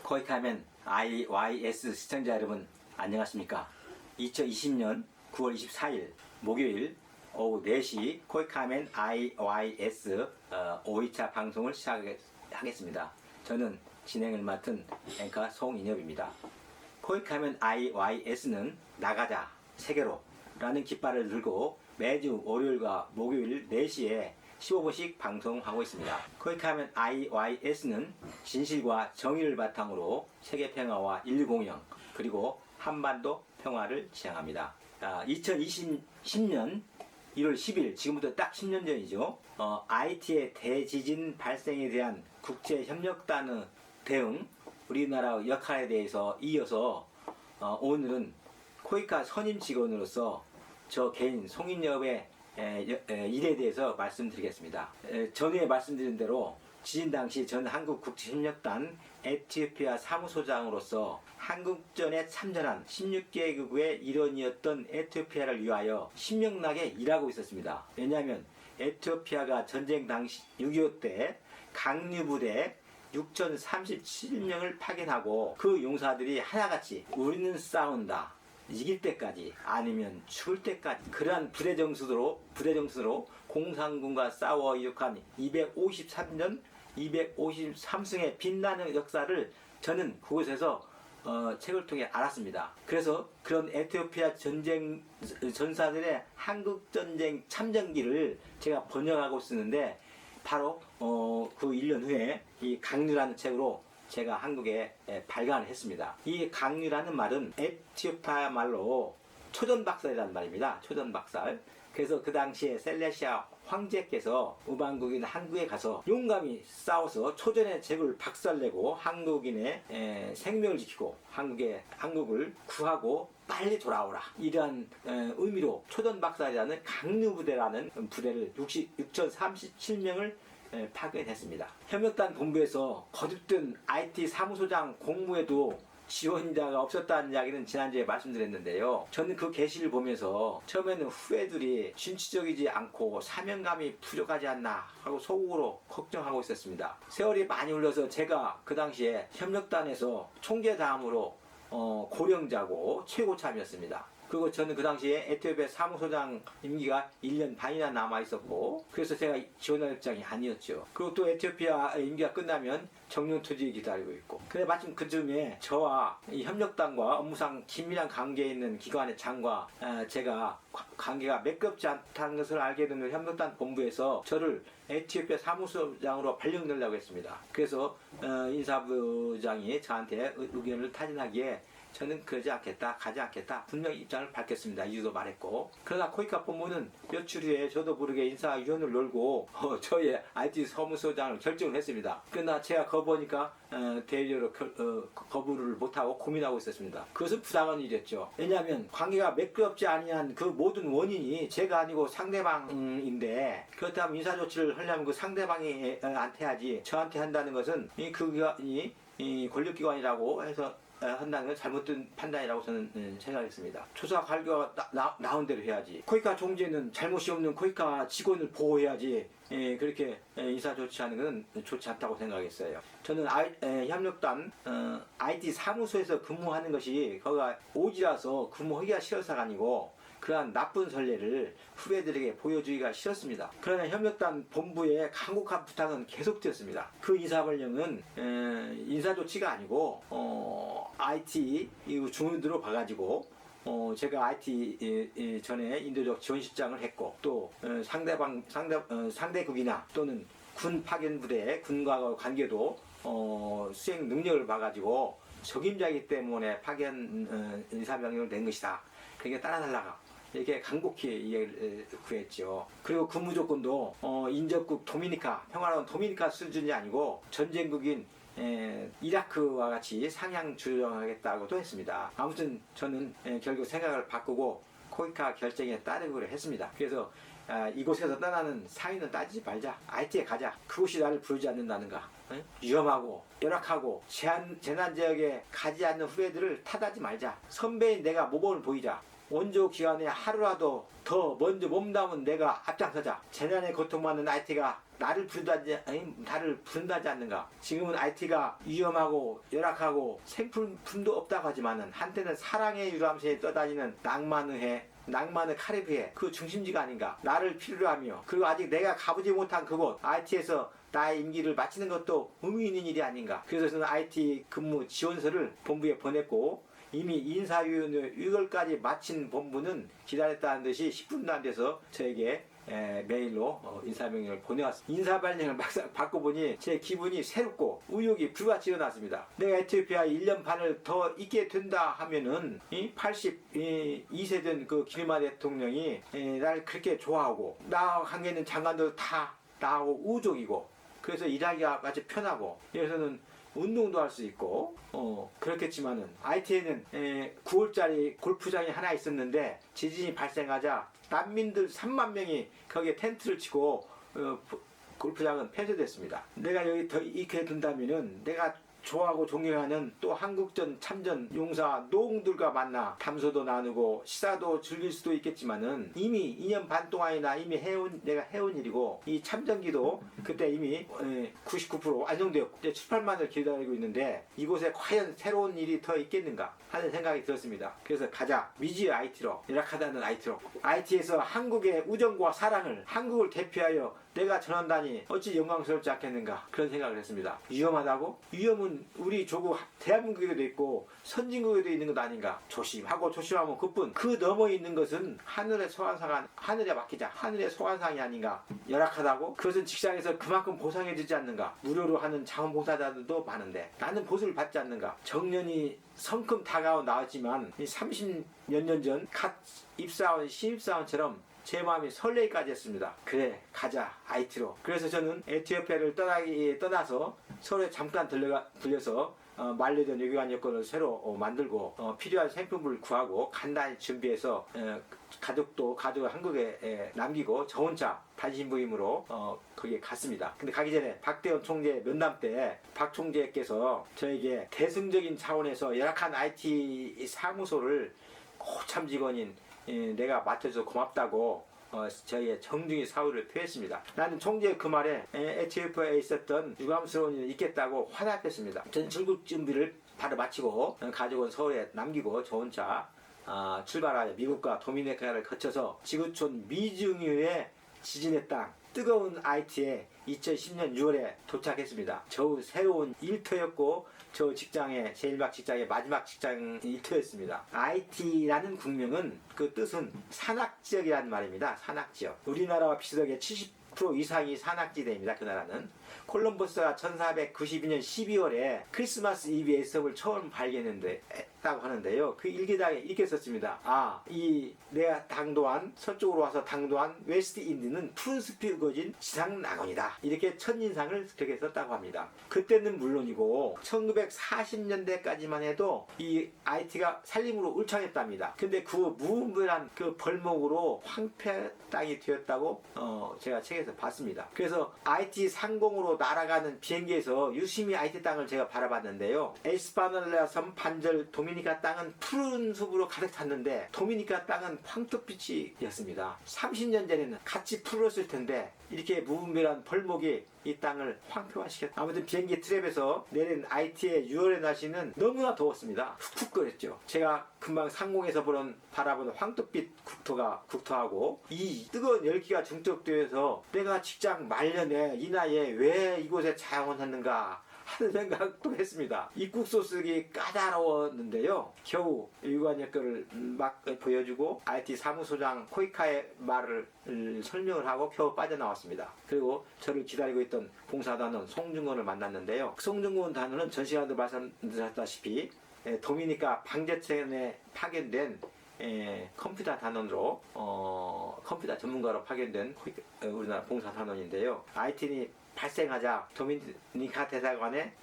코이카멘 IYS 시청자 여러분 안녕하십니까. 2020년 9월 24일 목요일 오후 4시 코이카멘 IYS 5회차 방송을 시작하겠습니다. 저는 진행을 맡은 앵커 송인엽입니다. 코이카멘 IYS는 나가자 세계로 라는 깃발을 들고 매주 월요일과 목요일 4시에 15분씩 방송하고 있습니다. 코이카멘 IYS는 진실과 정의를 바탕으로 세계 평화와 인류 공영 그리고 한반도 평화를 지향합니다. 2020년 1월 10일 지금부터 딱 10년 전이죠. IT의 대지진 발생에 대한 국제협력단의 대응 우리나라 역할에 대해서 이어서 오늘은 코이카 선임 직원으로서 저 개인 송인엽의 일에 대해서 말씀드리겠습니다. 전에 말씀드린 대로 지진 당시 전 한국국제협력단 에티오피아 사무소장으로서 한국전에 참전한 16개국의 일원이었던 에티오피아를 위하여 신명나게 일하고 있었습니다. 왜냐하면 에티오피아가 전쟁 당시 6.25 때 강류부대 6,037명을 파견하고 그 용사들이 하나같이 우리는 싸운다. 이길 때까지 아니면 죽을 때까지 그러한 부대 정신으로 공산군과 싸워 이룩한 253년 253승의 빛나는 역사를 저는 그곳에서 책을 통해 알았습니다. 그래서 그런 에티오피아 전사들의 한국전쟁 참전기를 제가 번역하고 있었는데 바로 그 1년 후에 이 강류라는 책으로 제가 한국에 발간을 했습니다. 이 강류라는 말은 에티오피아 말로 초전박살이라는 말입니다. 초전박살. 그래서 그 당시에 셀레시아 황제께서 우방국인 한국에 가서 용감히 싸워서 초전의 제국을 박살내고 한국인의 생명을 지키고 한국을 구하고 빨리 돌아오라. 이러한 의미로 초전박살이라는 강류부대라는 부대를 6,037명을 파견했습니다. 협력단 본부에서 거듭된 IT 사무소장 공무에도 지원자가 없었다는 이야기는 지난주에 말씀드렸는데요. 저는 그 게시를 보면서 처음에는 후배들이 진취적이지 않고 사명감이 부족하지 않나 하고 속으로 걱정하고 있었습니다. 세월이 많이 흘러서 제가 그 당시에 협력단에서 총재다음으로 고령자고 최고참이었습니다. 그리고 저는 그 당시에 에티오피아 사무소장 임기가 1년 반이나 남아 있었고 그래서 제가 지원할 입장이 아니었죠. 그리고 또 에티오피아 임기가 끝나면 정년퇴직이 기다리고 있고 근데 마침 그쯤에 저와 이 협력단과 업무상 긴밀한 관계에 있는 기관의 장과 제가 관계가 매끄럽지 않다는 것을 알게 된 협력단 본부에서 저를 에티오피아 사무소장으로 발령내려고 했습니다. 그래서 인사부장이 저한테 의견을 타진하기에 저는 그러지 않겠다, 가지 않겠다 분명히 입장을 밝혔습니다. 이유도 말했고 그러나 코이카 본부는 며칠 후에 저도 모르게 인사위원을 놀고 저의 IT 사무소장을 결정을 했습니다. 그러나 제가 거부하니까 대리로 거부를 못하고 고민하고 있었습니다. 그것은 부당한 일이었죠. 왜냐하면 관계가 매끄럽지 아니한 그 모든 원인이 제가 아니고 상대방인데 그렇다면 인사조치를 하려면 그 상대방이 한테 하지 저한테 한다는 것은 그 기관이 권력기관이라고 해서 한다는 건 잘못된 판단이라고 저는 생각했습니다. 조사 결과가 나온 대로 해야지. 코이카 총재는 잘못이 없는 코이카 직원을 보호해야지. 그렇게 인사 조치하는 건 좋지 않다고 생각했어요. 저는 협력단 IT 사무소에서 근무하는 것이 거기가 오지라서 근무하기가 싫어서가 아니고 그러한 나쁜 선례를 후배들에게 보여주기가 싫었습니다. 그러나 협력단 본부의 간곡한 부탁은 계속되었습니다. 그 인사발령은 인사조치가 아니고 IT 중원으로 봐가지고 제가 IT 전에 인도적 지원실장을 했고 또 상대국이나 또는 군 파견 부대의 군과 관계도 수행 능력을 봐가지고 적임자이기 때문에 파견 인사명령을 낸 것이다. 그러니까 따라달라가 이렇게 간곡히 이해를 구했죠. 그리고 근무 조건도 인접국 도미니카, 평화로운 도미니카 수준이 아니고 전쟁국인 이라크와 같이 상향 조정하겠다고도 했습니다. 아무튼 저는 결국 생각을 바꾸고 코이카 결정에 따르기로 했습니다. 그래서 이곳에서 떠나는 사인은 따지지 말자. IT에 가자. 그곳이 나를 부르지 않는다는가. 위험하고 열악하고 재난 지역에 가지 않는 후배들을 탓하지 말자. 선배인 내가 모범을 보이자. 원조 기간에 하루라도 더 먼저 몸담은 내가 앞장서자. 재난의 고통받는 IT가 나를 부른다지 않는가. 지금은 IT가 위험하고 열악하고 생품도 없다고 하지만은 한때는 사랑의 유람선에 떠다니는 낭만의 카리브해 그 중심지가 아닌가. 나를 필요로 하며 그리고 아직 내가 가보지 못한 그곳 IT에서 나의 임기를 마치는 것도 의미 있는 일이 아닌가. 그래서 저는 IT 근무 지원서를 본부에 보냈고 이미 인사위원회 6월까지 마친 본부는 기다렸다는 듯이 10분도 안 돼서 저에게 메일로 인사명령을 보내왔습니다. 인사발령을 막상 받고 보니 제 기분이 새롭고 의욕이 불같이 일어났습니다. 내가 에티오피아에 1년 반을 더 있게 된다 하면은 82세 된 그 기르마 대통령이 나를 그렇게 좋아하고 나와 관계있는 장관들 다 나하고 우족이고 그래서 일하기가 아주 편하고 여기서는 운동도 할 수 있고 그렇겠지만은 IT에는 9월짜리 골프장이 하나 있었는데 지진이 발생하자 난민들 3만 명이 거기에 텐트를 치고 골프장은 폐쇄됐습니다. 내가 여기 더 있게 된다면은 내가 좋아하고 존경하는 또 한국전 참전 용사 노웅들과 만나 담소도 나누고 시사도 즐길 수도 있겠지만은 이미 2년 반 동안이나 이미 내가 해온 일이고 이 참전기도 그때 이미 99% 완성되었고 이제 7, 8만을 기다리고 있는데 이곳에 과연 새로운 일이 더 있겠는가 하는 생각이 들었습니다. 그래서 가자 미지의 IT로 열악하다는 IT로 IT에서 한국의 우정과 사랑을 한국을 대표하여 내가 전한다니 어찌 영광스럽지 않겠는가 그런 생각을 했습니다. 위험하다고? 위험은 우리 조국 대한민국에도 있고 선진국에도 있는 것 아닌가. 조심하고 조심하면 그뿐. 그 너머에 있는 것은 하늘의 소환상 하늘에 맡기자. 하늘의 소환상이 아닌가. 열악하다고? 그것은 직장에서 그만큼 보상해주지 않는가. 무료로 하는 자원봉사자들도 많은데 나는 보수를 받지 않는가. 정년이 성큼 다가온 나왔지만 30몇 년 전 갓 입사원 신입사원처럼 제 마음이 설레기까지 했습니다. 그래 가자 IT로. 그래서 저는 에티오피아를 떠나서 서울에 잠깐 들려서 만료된 유교관 여권을 새로 만들고 필요한 생품을 구하고 간단히 준비해서 가족을 한국에 남기고 저 혼자 단신부임으로 거기에 갔습니다. 근데 가기 전에 박대원 총재 면담 때 박 총재께서 저에게 대승적인 차원에서 열악한 IT 사무소를 고참 직원인 내가 맡아줘서 고맙다고 저희의 정중히 사의를 표했습니다. 나는 총재의 그 말에 에티오피아에 있었던 유감스러운 일이 있겠다고 화답했습니다. 전 출국 준비를 바로 마치고 가족은 서울에 남기고 저 혼자 출발하여 미국과 도미니카를 거쳐서 지구촌 미중유의 지진의 땅 뜨거운 IT에 2010년 6월에 도착했습니다. 저 새로운 일터였고 저 직장의 제 1박 직장의 마지막 직장 일터였습니다. IT라는 국명은 그 뜻은 산악지역이라는 말입니다. 산악지역. 우리나라와 비슷하게 70% 이상이 산악지대입니다. 그 나라는. 콜럼버스가 1492년 12월에 크리스마스 이브의 섬을 처음 발견했다고 하는데요. 그 일기장에 이렇게 썼습니다. 내가 당도한 서쪽으로 와서 당도한 웨스트 인디는 푸른 숲이 우거진 지상 낙원이다. 이렇게 첫인상을 그렇게 썼다고 합니다. 그때는 물론이고 1940년대까지만 해도 이 IT가 산림으로 울창했답니다. 근데 그 무분별한 그 벌목으로 황폐 땅이 되었다고 제가 책에서 봤습니다. 그래서 IT 상공으로 날아가는 비행기에서 유심히 IT 땅을 제가 바라봤는데요. 에스파뇰라 섬 반절 도미니카 땅은 푸른 숲으로 가득 찼는데 도미니카 땅은 황토빛이었습니다. 30년 전에는 같이 푸르렀을 텐데 이렇게 무분별한 벌목이 이 땅을 황폐화시켰다. 아무튼 비행기 트랩에서 내린 IT의 6월의 날씨는 너무나 더웠습니다. 훅훅거렸죠. 제가 금방 상공에서 바라보는 황토빛 국토하고 이 뜨거운 열기가 중첩되어서 내가 직장 말년에 이 나이에 왜 이곳에 자영업했는가 하는 생각도 했습니다. 입국소 쓰기 까다로웠는데요. 겨우 유관 여권을 막 보여주고 IT 사무소장 코이카의 말을 설명을 하고 겨우 빠져나왔습니다. 그리고 저를 기다리고 있던 봉사단원 송중건을 만났는데요. 송중건 단원은 전 시간에도 말씀드렸다시피 도미니카 방제천에 파견된 컴퓨터 단원으로 컴퓨터 전문가로 파견된 우리나라 봉사단원인데요. IT는 발생하자 도미니카 대사관에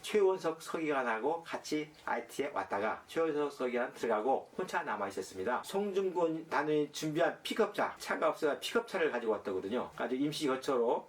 최원석 서기관하고 같이 IT에 왔다가 최원석 서기관 들어가고 혼자 남아 있었습니다. 송중근 단원이 준비한 픽업차, 차가 없어서 픽업차를 가지고 왔더거든요. 아주 임시 거처로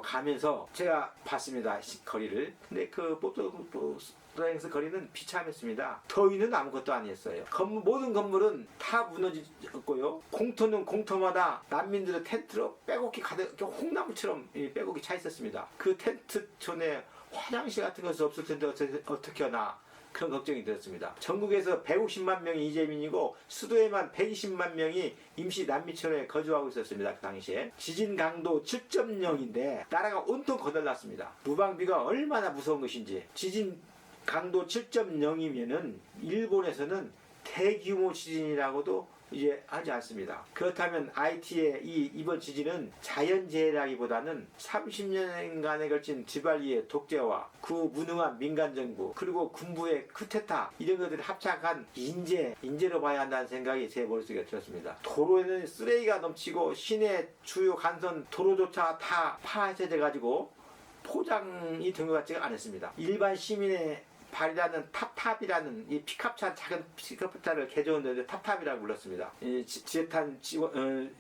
가면서 제가 봤습니다. 거리를. 근데 그 보트라인스 거리는 비참했습니다. 더위는 아무것도 아니었어요. 모든 건물은 다 무너졌고요. 공터는 공터마다 난민들의 텐트로 빼곡히 가득 홍나무처럼 빼곡히 차 있었습니다. 그 텐트촌에 화장실 같은 것이 없을 텐데 어떻게 하나 그런 걱정이 들었습니다. 전국에서 150만 명이 이재민이고 수도에만 120만 명이 임시 난민촌에 거주하고 있었습니다. 그 당시에 지진 강도 7.0인데 나라가 온통 거덜났습니다. 무방비가 얼마나 무서운 것인지. 지진 강도 7.0이면은 일본에서는 대규모 지진이라고도 이제 하지 않습니다. 그렇다면 IT의 이번 지진은 자연재해라기보다는 30년간에 걸친 지발리의 독재와 그 무능한 민간정부 그리고 군부의 쿠데타 이런 것들이 합작한 인재로 봐야 한다는 생각이 제 머릿속에 들었습니다. 도로에는 쓰레기가 넘치고 시내 주요 간선 도로조차 다 파헤쳐져 가지고 포장이 된 것 같지가 않았습니다. 일반 시민의 발이라는 탑탑이라는 이 픽업차, 작은 픽업차를 개조했는데 탑탑이라고 불렀습니다. 지혜탄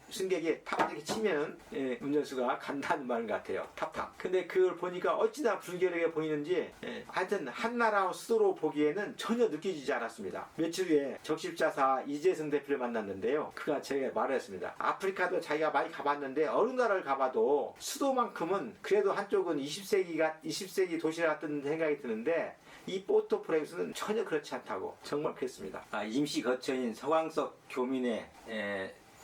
승객이 탑 이렇게 치면은 운전수가 간다는 말 같아요. 탑탑. 근데 그걸 보니까 어찌나 불결하게 보이는지 하여튼 한나라 수도로 보기에는 전혀 느껴지지 않았습니다. 며칠 후에 적십자사 이재승 대표를 만났는데요. 그가 제게 말을 했습니다. 아프리카도 자기가 많이 가봤는데 어느 나라를 가봐도 수도만큼은 그래도 한쪽은 20세기 도시라 같은 생각이 드는데 이 포르토프렌스는 전혀 그렇지 않다고 정말 그랬습니다. 임시 거처인 서광석 교민의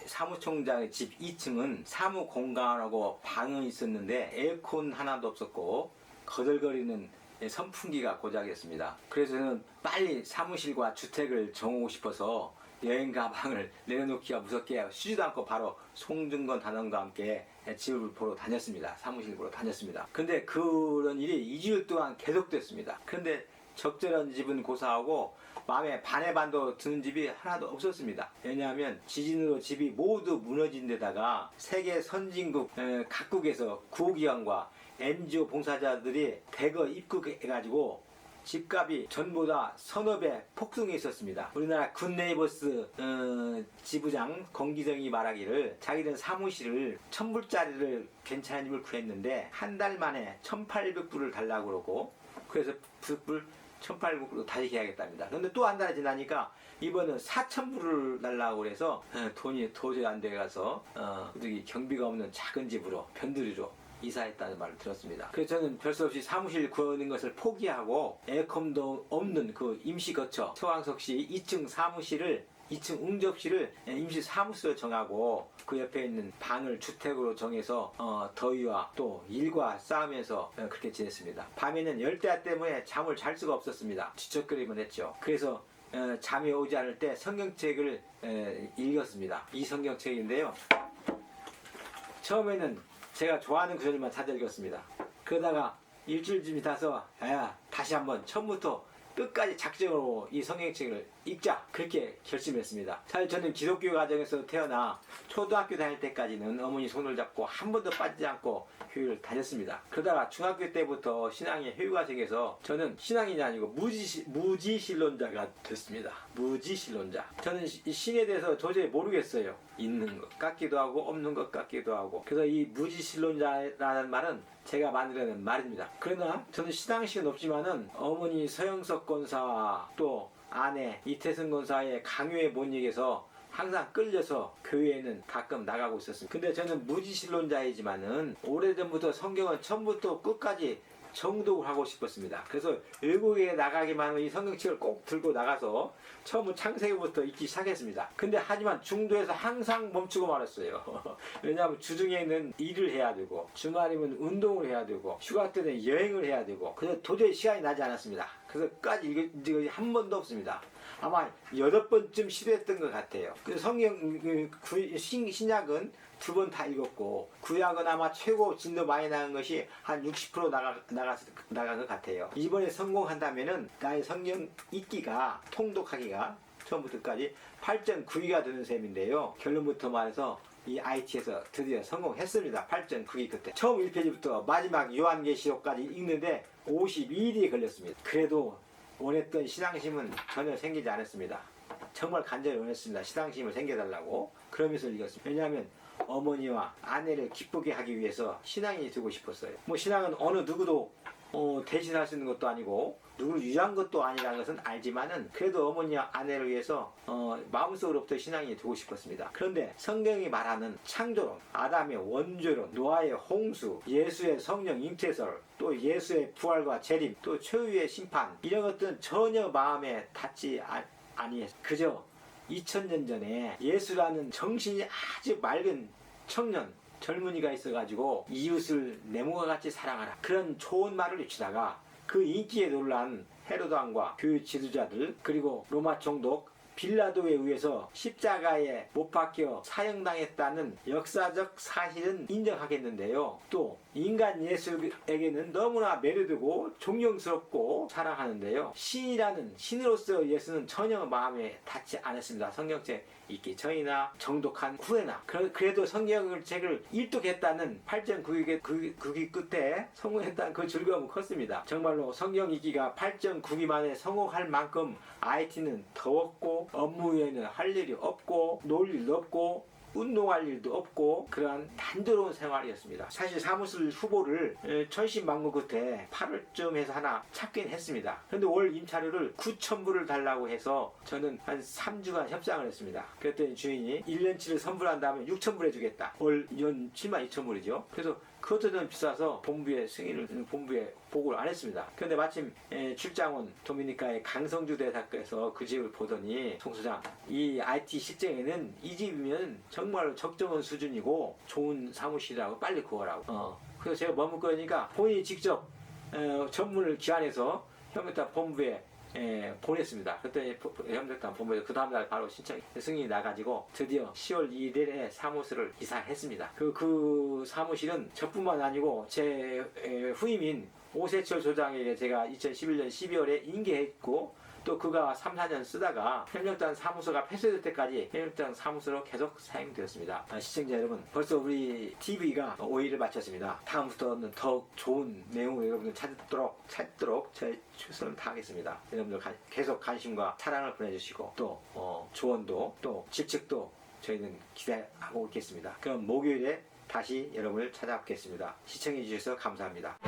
사무총장의 집 2층은 사무 공간하고 방은 있었는데 에어컨 하나도 없었고 거들거리는 선풍기가 고작이었습니다. 그래서 저는 빨리 사무실과 주택을 정하고 싶어서 여행 가방을 내려놓기가 무섭게 쉬지도 않고 바로 송중근 단원과 함께 집을 보러 다녔습니다. 사무실 보러 다녔습니다. 근데 그런 일이 2주일 동안 계속됐습니다. 그런데 적절한 집은 고사하고 마음에 반의 반도 드는 집이 하나도 없었습니다. 왜냐하면 지진으로 집이 모두 무너진 데다가 세계 선진국 각국에서 구호기관과 NGO 봉사자들이 대거 입국해가지고 집값이 전보다 서너 배 폭등해 있었습니다. 우리나라 굿네이버스 지부장 권기정이 말하기를 자기는 사무실을 1000불짜리를 괜찮은 집을 구했는데 한 달 만에 1800불을 달라고 그러고 그래서 불 1800불로 다시 계약했답니다. 그런데 또 한 달이 지나니까 이번은 4000불을 달라고 그래서 돈이 도저히 안 돼가서 경비가 없는 작은 집으로 변두리로 이사했다는 말을 들었습니다. 그래서 저는 별 수 없이 사무실 구하는 것을 포기하고 에어컨도 없는 그 임시 거처 서광석시 2층 사무실을 2층 응접실을 임시 사무실로 정하고 그 옆에 있는 방을 주택으로 정해서 더위와 또 일과 싸우면서 그렇게 지냈습니다. 밤에는 열대야 때문에 잠을 잘 수가 없었습니다. 지척거리만 했죠. 그래서 잠이 오지 않을 때 성경책을 읽었습니다. 이 성경책인데요. 처음에는 제가 좋아하는 구절만 찾아 읽었습니다. 그러다가 일주일쯤 지나서 다시 한번 처음부터 끝까지 작정으로 이 성경책을 읽자 그렇게 결심했습니다. 사실 저는 기독교 가정에서 태어나 초등학교 다닐 때까지는 어머니 손을 잡고 한 번도 빠지지 않고 교회를 다녔습니다. 그러다가 중학교 때부터 신앙의 회유가 생겨서 저는 신앙인이 아니고 무지신론자가 됐습니다. 무지신론자. 저는 신에 대해서 도저히 모르겠어요. 있는 것 같기도 하고 없는 것 같기도 하고. 그래서 이 무지신론자라는 말은 제가 만들어낸 말입니다. 그러나 저는 신앙식은 없지만은 어머니 서영석 권사와 또 아내 이태승 권사의 강요에 못 이겨서 항상 끌려서 교회에는 가끔 나가고 있었습니다. 근데 저는 무지신론자이지만은 오래전부터 성경은 처음부터 끝까지 정독을 하고 싶었습니다. 그래서 외국에 나가기만 하면 이 성경책을 꼭 들고 나가서 처음은 창세기부터 읽기 시작했습니다. 근데 하지만 중도에서 항상 멈추고 말았어요. 왜냐하면 주중에는 일을 해야 되고 주말이면 운동을 해야 되고 휴가 때는 여행을 해야 되고 그래서 도저히 시간이 나지 않았습니다. 그래서 끝까지 읽은 적이 한 번도 없습니다. 아마 8번쯤 시도했던 것 같아요. 그 성경 신약은 2번 다 읽었고 구약은 아마 최고 진도 많이 나간 것이 한 60% 나간 것 같아요. 이번에 성공한다면은 나의 성경 읽기가 통독하기가 처음부터까지 8.92가 되는 셈인데요. 결론부터 말해서 이 IT에서 드디어 성공했습니다. 8.9기 끝에 처음 1페이지부터 마지막 요한계시록까지 읽는데 52일이 걸렸습니다. 그래도 원했던 신앙심은 전혀 생기지 않았습니다. 정말 간절히 원했습니다. 신앙심을 생겨달라고. 그러면서 읽었습니다. 왜냐하면 어머니와 아내를 기쁘게 하기 위해서 신앙이 되고 싶었어요. 뭐 신앙은 어느 누구도 대신할 수 있는 것도 아니고 누구를 위한 것도 아니라는 것은 알지만은 그래도 어머니와 아내를 위해서 마음속으로부터 신앙이 되고 싶었습니다. 그런데 성경이 말하는 창조론, 아담의 원죄론, 노아의 홍수, 예수의 성령 잉태설, 또 예수의 부활과 재림, 또 최후의 심판, 이런 것들은 전혀 마음에 닿지 아니했어요. 그저 2000년 전에 예수라는 정신이 아주 맑은 청년, 젊은이가 있어가지고 이웃을 내 몸과 같이 사랑하라, 그런 좋은 말을 외치다가 그 인기에 놀란 헤로드 왕과 교회 지도자들, 그리고 로마 총독 빌라도에 의해서 십자가에 못 박혀 사형당했다는 역사적 사실은 인정하겠는데요. 또 인간 예수에게는 너무나 매료되고 존경스럽고 사랑하는데요. 신이라는 신으로서 예수는 전혀 마음에 닿지 않았습니다. 성경책 읽기 전이나 정독한 후에나. 그래도 성경책을 일독했다는 8.9기 끝에 성공했다는 그 즐거움은 컸습니다. 정말로 성경 읽기가 8.9기 만에 성공할 만큼 IT는 더웠고 업무 외에는 할 일이 없고 놀 일도 없고 운동할 일도 없고 그러한 단조로운 생활이었습니다. 사실 사무실 후보를 천신만고 끝에 8월쯤 해서 하나 찾긴 했습니다. 그런데 월 임차료를 9,000불을 달라고 해서 저는 한 3주간 협상을 했습니다. 그랬더니 주인이 1년치를 선불한다면 6,000불 해주겠다. 월 72,000불이죠. 그래서 그것도 좀 비싸서 본부에 보고를 안 했습니다. 그런데 마침 출장 온 도미니카의 강성주 대사께서 그 집을 보더니 송 소장, 이 IT 실정에는 이 집이면 정말 적정한 수준이고 좋은 사무실이라고 빨리 구하라고. 그래서 제가 머뭇거리니까 본인이 직접 전문을 기한해서 현명단 본부에 보냈습니다. 그때 현명단 본부에서 그 다음날 바로 승인이 나가지고 드디어 10월 2일에 사무실을 이사했습니다. 그 사무실은 저뿐만 아니고 제 후임인 오세철 소장에게 제가 2011년 12월에 인계했고, 또 그가 3, 4년 쓰다가 협력단 사무소가 폐쇄될 때까지 협력단 사무소로 계속 사용되었습니다. 시청자 여러분, 벌써 우리 TV가 5일을 마쳤습니다. 다음부터는 더욱 좋은 내용을 여러분들 찾도록 제 최선을 다하겠습니다. 여러분들 계속 관심과 사랑을 보내주시고 또 조언도 또 질책도 저희는 기대하고 있겠습니다. 그럼 목요일에 다시 여러분을 찾아뵙겠습니다. 시청해 주셔서 감사합니다.